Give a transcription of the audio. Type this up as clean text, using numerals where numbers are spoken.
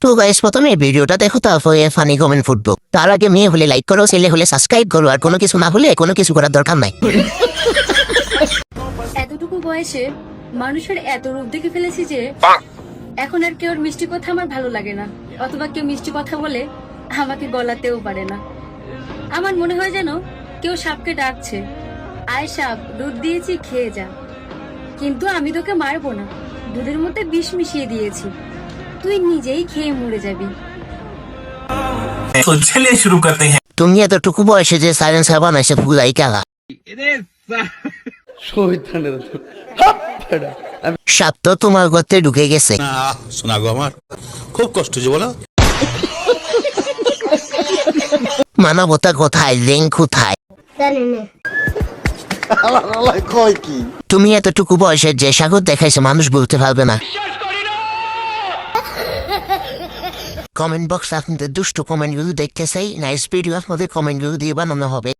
তো গাইস প্রথমে ভিডিওটা দেখো, তারপরে ফানি কমেন্ট ফুটবো। তার আগে মেয়ে হলে লাইক করো, ছেলে হলে সাবস্ক্রাইব করো, আর কোনো কিছু না হলে কোনো কিছু করার দরকার নাই। এতটুকু বয়সে মানুষের এত রূপ দেখে ফেলেছি যে এখন আর কেউ মিষ্টি কথা আমার ভালো লাগে না, অথবা কেউ মিষ্টি কথা বলে আমাকে গলাতেও পারে না। আমার মনে হয় যেন কেউ সাপকে ডাকছে, আয় সাপ, দুধ দিয়েছি খেয়ে যা। কিন্তু আমি তোকে মারবো না, দুধের মধ্যে বিষ মিশিয়ে দিয়েছি, তুই নিজেই খেয়ে মরে যাবি। तो चलिए शुरू करते हैं। তুমি এতটুকু বয়সে যে সাইলেন্সার বানাইছে ভুলাই গেলা। সাপ তো তোমার গর্তে ঢুকে গেছে। শোনা গো আমার খুব কষ্ট হচ্ছে বলো। মানবতা কোথায়, রেং কোথায়? তুমি এতটুকু বয়সে যে সাগর দেখাইছে মানুষ বলতে পারবে না। কমেন্ট বক্স আপনাদের দুষ্ট কমেন্টগুলো দেখতে চাই, নাইস ভিডিও আপনাদের কমেন্টগুলো দিয়ে বানানো হবে।